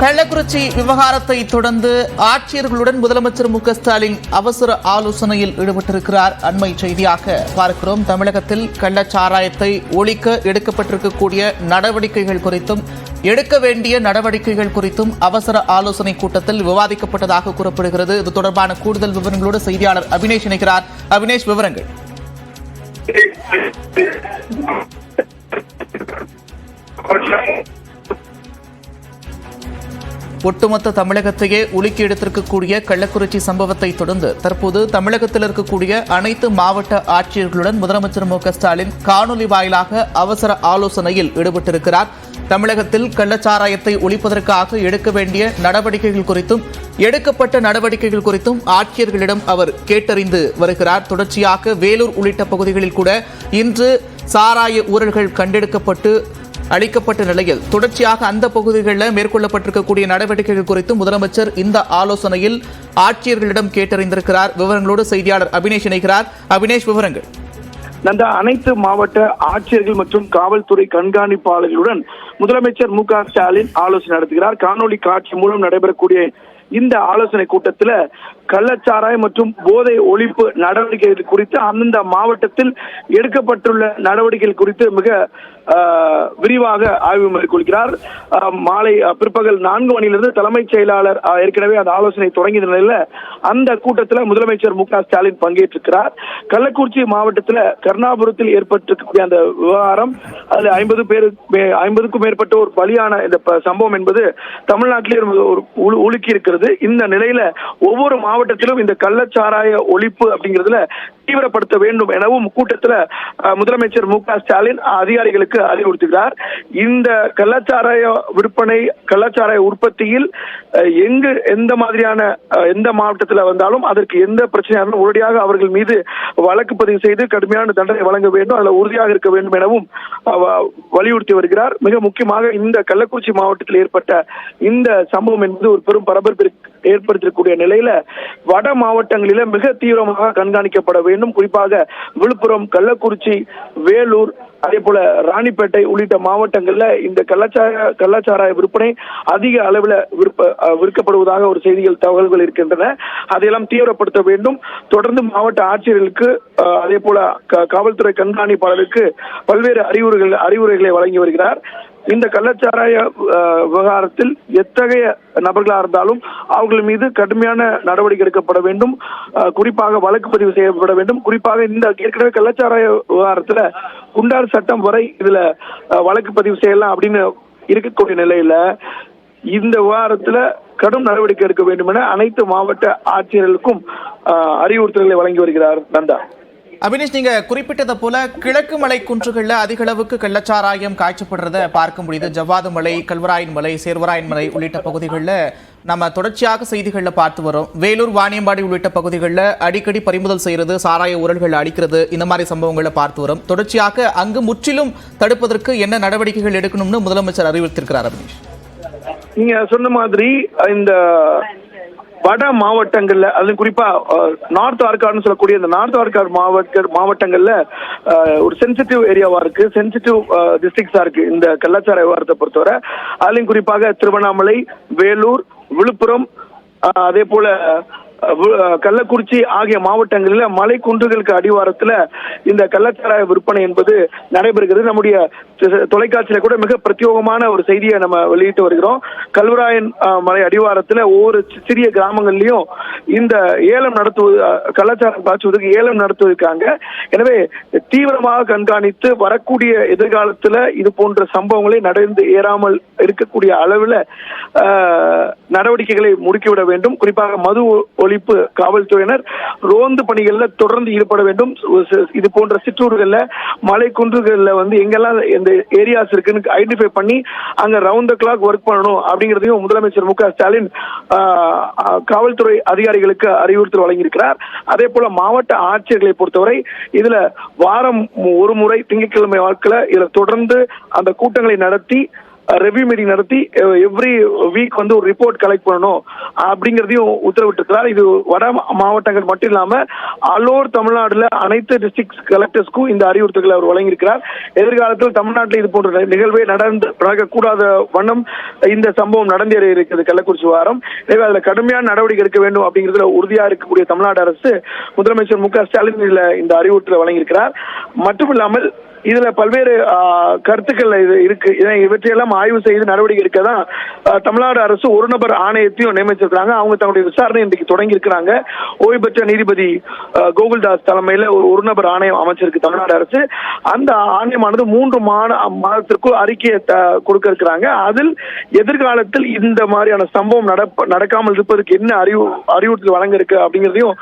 கள்ளக்குறிச்சி விவகாரத்தை தொடர்ந்து ஆட்சியர்களுடன் முதலமைச்சர் மு.க.ஸ்டாலின் அவசர ஆலோசனையில் ஈடுபட்டிருக்கிறார். அண்மை செய்தியாக பார்க்கிறோம். தமிழகத்தில் கள்ளச்சாராயத்தை ஒழிக்க எடுக்கப்பட்டிருக்கக்கூடிய நடவடிக்கைகள் குறித்தும் எடுக்க வேண்டிய நடவடிக்கைகள் குறித்தும் அவசர ஆலோசனை கூட்டத்தில் விவாதிக்கப்பட்டதாக கூறப்படுகிறது. இது தொடர்பான கூடுதல் விவரங்களோடு செய்தியாளர் அபினேஷ் இணைக்கிறார். அபினேஷ், விவரங்கள். ஒட்டுமொத்த தமிழகத்தையே உலுக்கி எடுத்திருக்கக்கூடிய கள்ளக்குறிச்சி சம்பவத்தை தொடர்ந்து தற்போது தமிழகத்தில் இருக்கக்கூடிய அனைத்து மாவட்ட ஆட்சியர்களுடன் முதலமைச்சர் மு.க.ஸ்டாலின் காணொலி வாயிலாக அவசர ஆலோசனையில் ஈடுபட்டிருக்கிறார். தமிழகத்தில் கள்ளச்சாராயத்தை ஒழிப்பதற்காக எடுக்க வேண்டிய நடவடிக்கைகள் குறித்தும் எடுக்கப்பட்ட நடவடிக்கைகள் குறித்தும் ஆட்சியர்களிடம் அவர் கேட்டறிந்து வருகிறார். தொடர்ச்சியாக வேலூர் உள்ளிட்ட பகுதிகளில் கூட இன்று சாராய ஊழல்கள் கண்டெடுக்கப்பட்டு அளிக்கப்பட்ட நிலையில் தொடர்ச்சியாக அந்த பகுதிகளில் மேற்கொள்ளப்பட்டிருக்கக்கூடிய நடவடிக்கைகள் குறித்து முதலமைச்சர் இந்த ஆலோசனையில் ஆட்சியர்களிடம் கேட்டறிந்திருக்கிறார். விவரங்களோடு செய்தியாளர் அபினேஷ் இணைக்கிறார். அபினேஷ், விவரங்கள். நந்தா, அனைத்து மாவட்ட ஆட்சியர்கள் மற்றும் காவல்துறை கண்காணிப்பாளர்களுடன் முதலமைச்சர் மு.க.ஸ்டாலின் ஆலோசனை நடத்துகிறார். காணொலி காட்சி மூலம் நடைபெறக்கூடிய இந்த ஆலோசனை கூட்டத்தில் கள்ளச்சாராயம் மற்றும் போதை ஒழிப்பு நடவடிக்கைகள் குறித்து அந்தந்த மாவட்டத்தில் எடுக்கப்பட்டுள்ள நடவடிக்கைகள் குறித்து மிக விரிவாக ஆய்வு மேற்கொள்கிறார். மாலை பிற்பகல் 4 மணியிலிருந்து தலைமைச் செயலாளர் ஏற்கனவே அந்த ஆலோசனை தொடங்கிய நிலையில அந்த கூட்டத்தில் முதலமைச்சர் மு.க.ஸ்டாலின் பங்கேற்றிருக்கிறார். கள்ளக்குறிச்சி மாவட்டத்தில் கருணாபுரத்தில் ஏற்பட்டிருக்கக்கூடிய அந்த விவகாரம், அதுல 50க்கும் மேற்பட்ட ஒரு பலியான இந்த சம்பவம் என்பது தமிழ்நாட்டிலே ஒரு உலுக்கி இருக்கிறது. இந்த நிலையில ஒவ்வொரு மாவட்டத்திலும் இந்த கள்ளச்சாராய ஒழிப்பு அப்படிங்கிறதுல தீவிரப்படுத்த வேண்டும் எனவும் கூட்டத்தில் முதலமைச்சர் மு.க.ஸ்டாலின் அதிகாரிகளுக்கு அறிவுறுத்துகிறார். இந்த கள்ளச்சாராய விற்பனை, கள்ளச்சாராய உற்பத்தியில் எந்த மாதிரியான எந்த மாவட்டத்தில் வந்தாலும் அதற்கு எந்த பிரச்சனையாலும் உடனடியாக அவர்கள் மீது வழக்கு பதிவு செய்து கடுமையான தண்டனை வழங்க வேண்டும், அதில் உறுதியாக இருக்க வேண்டும் எனவும் வலியுறுத்தி வருகிறார். மிக முக்கியமாக இந்த கள்ளக்குறிச்சி மாவட்டத்தில் ஏற்பட்ட இந்த சம்பவம் என்பது ஒரு பெரும் பரபரப்பு ஏற்படுத்தக்கூடிய நிலையில வட மாவட்டங்களில மிக தீவிரமாக கண்காணிக்கப்பட வேண்டும். குறிப்பாக விழுப்புரம், கள்ளக்குறிச்சி, வேலூர், அதே போல ராணிப்பேட்டை உள்ளிட்ட மாவட்டங்கள்ல இந்த கள்ளச்சாராய விற்பனை அதிக அளவில் விற்கப்படுவதாக ஒரு தகவல்கள் இருக்கின்றன. அதையெல்லாம் தீவிரப்படுத்த வேண்டும். தொடர்ந்து மாவட்ட ஆட்சியர்களுக்கு அதே போல காவல்துறை கண்காணிப்பாளருக்கு பல்வேறு அறிவுரைகளை வழங்கி வருகிறார். இந்த கள்ளச்சாராய விவகாரத்தில் எத்தகைய நபர்களாக இருந்தாலும் அவர்கள் மீது கடுமையான நடவடிக்கை எடுக்கப்பட வேண்டும். குறிப்பாக வழக்கு பதிவு செய்யப்பட வேண்டும். குறிப்பாக இந்த ஏற்கனவே கள்ளச்சாராய விவகாரத்துல குண்டார் சட்டம் வரை இதுல வழக்கு பதிவு செய்யலாம் அப்படின்னு இருக்கக்கூடிய நிலையில இந்த விவகாரத்துல கடும் நடவடிக்கை எடுக்க வேண்டும் என அனைத்து மாவட்ட ஆட்சியர்களுக்கும் அறிவுறுத்தல்களை வழங்கி வருகிறார். நந்தா. அபினேஷ், நீங்க குறிப்பிட்டதை போல கிழக்கு மலை குன்றுகள்ல அதிக அளவுக்கு கள்ளச்சாராயம் காய்ச்சப்படுறத பார்க்க முடியுது. ஜவ்வாது மலை, கல்வராயன் மலை, சேர்வராயன் மலை உள்ளிட்ட பகுதிகளில் நம்ம தொடர்ச்சியாக செய்திகளில் பார்த்து வரோம். வேலூர், வாணியம்பாடி உள்ளிட்ட பகுதிகளில் அடிக்கடி பறிமுதல் செய்யறது, சாராய ஊழல்கள் அடிக்கிறது, இந்த மாதிரி சம்பவங்களை பார்த்து வரும். தொடர்ச்சியாக அங்கு முற்றிலும் தடுப்பதற்கு என்ன நடவடிக்கைகள் எடுக்கணும்னு முதலமைச்சர் அறிவுறுத்திருக்கிறார். அபினேஷ், நீங்க சொன்ன மாதிரி இந்த வட மாவட்டங்கள்ல, அது குறிப்பா நார்த் ஆர்காடுன்னு சொல்லக்கூடிய இந்த நார்த் ஆர்காடு மாவட்டங்கள்ல ஒரு சென்சிட்டிவ் ஏரியாவா இருக்கு, சென்சிட்டிவ் டிஸ்ட்ரிக்ட்ஸா இருக்கு இந்த கள்ளச்சாராய விவகாரத்தை பொறுத்தவரை. அதுலயும் குறிப்பாக திருவண்ணாமலை, வேலூர், விழுப்புரம், அதே போல கள்ளக்குறிச்சி ஆகிய மாவட்டங்களில் மலை குன்றுகளுக்கு அடிவாரத்துல இந்த கள்ளச்சாராய விற்பனை என்பது நடைபெறுகிறது. நம்முடைய தொலைக்காட்சியில கூட மிக பிரத்யேகமான ஒரு செய்தியை நம்ம வெளியிட்டு வருகிறோம். கல்வராயன் மலை அடிவாரத்துல ஒவ்வொரு சிறிய கிராமங்கள்லயும் இந்த ஏலம் நடத்துவது, கள்ளச்சாரம் காய்ச்சுவதற்கு ஏலம் நடத்துவதற்காங்க. எனவே தீவிரமாக கண்காணித்து வரக்கூடிய எதிர்காலத்துல இது போன்ற சம்பவங்களை நடந்து ஏறாமல் இருக்கக்கூடிய அளவில் நடவடிக்கைகளை முடுக்கிவிட வேண்டும். குறிப்பாக மது ஒழிப்பு காவல்துறையினர் ரோந்து பணிகள்ல தொடர்ந்து ஈடுபட வேண்டும். இது போன்ற சிற்றூர்கள்ல, மலை குன்றுகள்ல எங்கெல்லாம் இந்த ஏரியாஸ் இருக்குன்னு ஐடென்டிஃபை பண்ணி அங்க ரவுண்ட் த கிளாக் ஒர்க் பண்ணணும் அப்படிங்கிறதையும் முதலமைச்சர் மு.க.ஸ்டாலின் காவல்துறை அதிகாரிகளுக்கு அறிவுறுத்தல் வழங்கியிருக்கிறார். அதே போல மாவட்ட ஆட்சியர்களை பொறுத்தவரை இதுல வாரம் ஒரு முறை திங்கட்கிழமை வாக்கில் இதுல தொடர்ந்து அந்த கூட்டங்களை நடத்தி ரெவ்யூ மீட்டிங் நடத்தி எவ்ரி வீக் வந்து ஒரு ரிப்போர்ட் கலெக்ட் பண்ணணும் அப்படிங்கிறதையும் உத்தரவிட்டிருக்கிறார். இது வட மாவட்டங்கள் மட்டும் இல்லாம ஆல் தமிழ்நாடுல அனைத்து டிஸ்ட்ரிக்ட் கலெக்டர்ஸ்க்கும் இந்த அறிவுறுத்தல்களை அவர் வழங்கியிருக்கிறார். எதிர்காலத்தில் தமிழ்நாட்டில் இது போன்ற நிகழ்வே நடக்கக்கூடாத வண்ணம் இந்த சம்பவம் நடந்தேறி இருக்கிறது கள்ளக்குறிச்சி வாரம். எனவே அதுல கடுமையான நடவடிக்கை எடுக்க வேண்டும் அப்படிங்கிறதுல உறுதியா இருக்கக்கூடிய தமிழ்நாடு அரசு முதலமைச்சர் மு.க. ஸ்டாலின் இந்த அறிவுறுத்தலை வழங்கியிருக்கிறார். மட்டுமில்லாமல் இதுல பல்வேறு கருத்துக்கள் இருக்கு. இவற்றையெல்லாம் ஆய்வு செய்து நடவடிக்கை எடுக்கதான் தமிழ்நாடு அரசு ஒரு நபர் ஆணையத்தையும் நியமிச்சிருக்காங்க. அவங்க தங்களுடைய விசாரணை இன்றைக்கு தொடங்கி இருக்கிறாங்க. ஓய்வு பெற்ற நீதிபதி கோகுல்தாஸ் தலைமையில ஒரு நபர் ஆணையம் அமைச்சிருக்கு தமிழ்நாடு அரசு. அந்த ஆணையமானது 3 மாதத்திற்குள் அறிக்கையை கொடுக்க இருக்கிறாங்க. அதில் எதிர்காலத்தில் இந்த மாதிரியான சம்பவம் நடக்காமல் இருப்பதற்கு என்ன அறிவுறுத்தல் வழங்க இருக்கு அப்படிங்கிறதையும்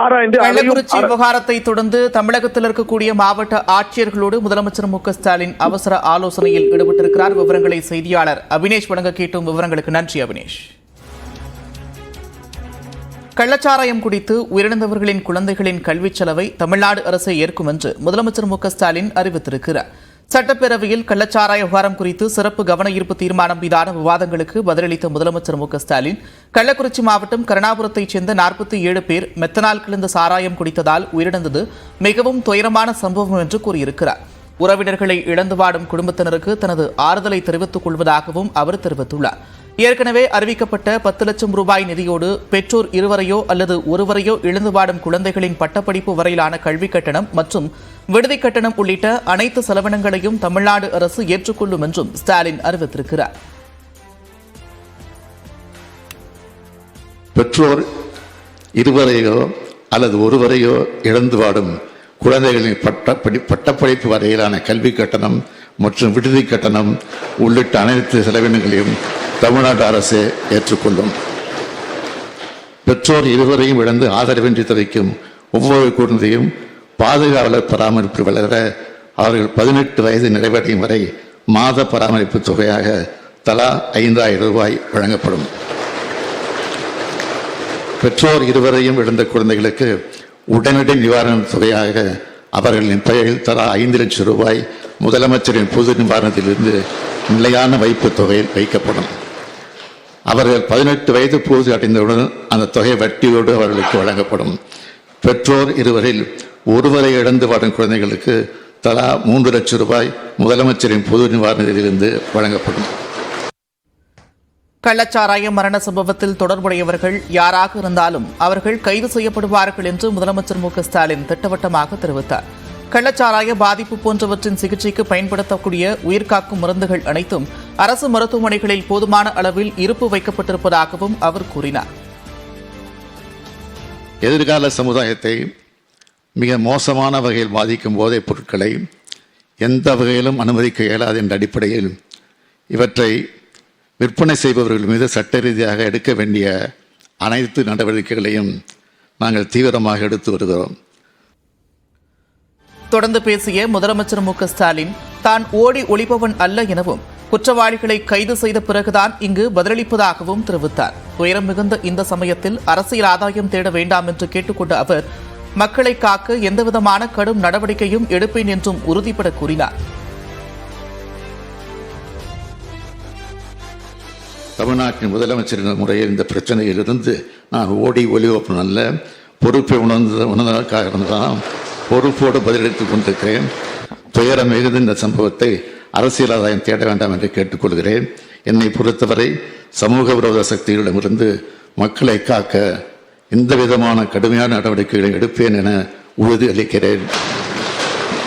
ஆராய்ந்து கள்ளக்குறிச்சி விவகாரத்தை தொடர்ந்து தமிழகத்தில் இருக்கக்கூடிய மாவட்ட ஆட்சியர்களோடு முதலமைச்சர் மு.க. ஸ்டாலின் அவசர ஆலோசனையில் ஈடுபட்டிருக்கிறார். விவரங்களை செய்தியாளர் அபினேஷ் வழங்க கேட்டும். விவரங்களுக்கு நன்றி அபினேஷ். கள்ளச்சாராயம் குடித்து உயிரிழந்தவர்களின் குழந்தைகளின் கல்விச் செலவை தமிழ்நாடு அரசு ஏற்கும் என்று முதலமைச்சர் மு.க. ஸ்டாலின் அறிவித்திருக்கிறார். சட்டப்பேரவையில் கள்ளச்சாராய விவகாரம் குறித்து சிறப்பு கவன ஈர்ப்பு தீர்மானம் மீதான விவாதங்களுக்கு பதிலளித்த முதலமைச்சர் மு.க. ஸ்டாலின் கள்ளக்குறிச்சி மாவட்டம் கருணாபுரத்தைச் சேர்ந்த 47 பேர் மெத்தனால் கலந்த சாராயம் குடித்ததால் உயிரிழந்தது மிகவும் துயரமான சம்பவம் என்று கூறியிருக்கிறார். உறவினர்களை இழந்து வாடும் குடும்பத்தினருக்கு தனது ஆறுதலை தெரிவித்துக் கொள்வதாகவும் அவர் தெரிவித்துள்ளார். ஏற்கனவே அறிவிக்கப்பட்ட 10 லட்சம் ரூபாய் நிதியோடு பெற்றோர் இருவரையோ அல்லது ஒருவரையோ இழந்து வாடும் குழந்தைகளின் பட்டப்படிப்பு வரையிலான கல்விக் கட்டணம் மற்றும் விடுதி கட்டணம் உள்ளிட்ட அனைத்து செலவினங்களையும் தமிழ்நாடு அரசு ஏற்றுக்கொள்ளும் என்றும் ஸ்டாலின் அறிவித்திருக்கிறார். பெற்றோர் இருவரையோ அல்லது ஒருவரையோ இழந்து வாடும் குழந்தைகளின் பட்டப்படிப்பு வரையிலான கல்வி கட்டணம் மற்றும் விடுதி கட்டணம் உள்ளிட்ட அனைத்து செலவினங்களையும் தமிழ்நாடு அரசு ஏற்றுக்கொள்ளும். பெற்றோர் இருவரையும் இழந்து ஆதரவின்றி தவிக்கும் ஒவ்வொரு குழந்தையும் பாதுகாவலர் பராமரிப்பு வளர அவர்கள் 18 வயது நிறைவடையும் வரை மாத பராமரிப்பு தொகையாக தலா 5000 ரூபாய் வழங்கப்படும். பெற்றோர் இருவரையும் இழந்த குழந்தைகளுக்கு உடனடி நிவாரண தொகையாக அவர்களின் பெயரில் தலா 5 லட்சம் ரூபாய் முதலமைச்சரின் பொது நிவாரணத்திலிருந்து நிலையான வைப்பு தொகையில் வைக்கப்படும். அவர்கள் 18 வயது பூர்த்தி அடைந்தவுடன் அந்த தொகை வட்டியோடு அவர்களுக்கு வழங்கப்படும். பெற்றோர் இருவரில் ஒருவரை இழந்து வாடும் குழந்தைகளுக்கு தலா 3 லட்சம் ரூபாய் முதலமைச்சரின் பொது நிவாரணத்திலிருந்து வழங்கப்படும். கள்ளச்சாராய மரண சம்பவத்தில் தொடர்புடையவர்கள் யாராக இருந்தாலும் அவர்கள் கைது செய்யப்படுவார்கள் என்று முதலமைச்சர் மு.க. ஸ்டாலின் திட்டவட்டமாக தெரிவித்தார். கள்ளச்சாராய பாதிப்பு போன்றவற்றின் சிகிச்சைக்கு பயன்படுத்தக்கூடிய உயிர்காக்கும் மருந்துகள் அனைத்தும் அரசு மருத்துவமனைகளில் போதுமான அளவில் இருப்பு வைக்கப்பட்டிருப்பதாகவும் அவர் கூறினார். எதிர்கால சமுதாயத்தை மிக மோசமான வகையில் பாதிக்கும் போதைப் பொருட்களை எந்த வகையிலும் அனுமதிக்க இயலாது என்ற அடிப்படையில் இவற்றை விற்பனை செய்பவர்கள் மீது சட்ட ரீதியாக எடுக்க வேண்டிய அனைத்து நடவடிக்கைகளையும் நாங்கள் தீவிரமாக எடுத்து வருகிறோம். தொடர்ந்து பேசிய முதலமைச்சர் மு.க. ஸ்டாலின் தான் ஓடி ஒளிபவன் அல்ல எனவும் குற்றவாளிகளை கைது செய்த பிறகுதான் இங்கு பதிலளிப்பதாகவும் தெரிவித்தார். துயரம் மிகுந்த இந்த சமயத்தில் அரசியல் ஆதாயம் தேட வேண்டாம் என்று கேட்டுக்கொண்ட அவர் மக்களை காக்க எந்தவிதமான கடும் நடவடிக்கையும் எடுப்பேன் என்றும் உறுதிபட கூறினார். தமிழ்நாட்டின் முதலமைச்சரின் முறையில் இந்த பிரச்சனையிலிருந்து நான் ஓடி ஒளிபவன் அல்ல, பொறுப்பை உணர்ந்ததற்காக இருந்தால் பொறுப்போடு பதிலளித்துக் கொண்டிருக்கிறேன். துயரம் மிகுந்த இந்த சம்பவத்தை அரசியல் ஆதாயம் தேட வேண்டாம் என்று கேட்டுக்கொள்கிறேன். என்னை பொறுத்தவரை சமூக விரோத சக்திகளிடமிருந்து மக்களை காக்க எந்த விதமான கடுமையான நடவடிக்கைகளை எடுப்பேன் என உறுதி அளிக்கிறேன்.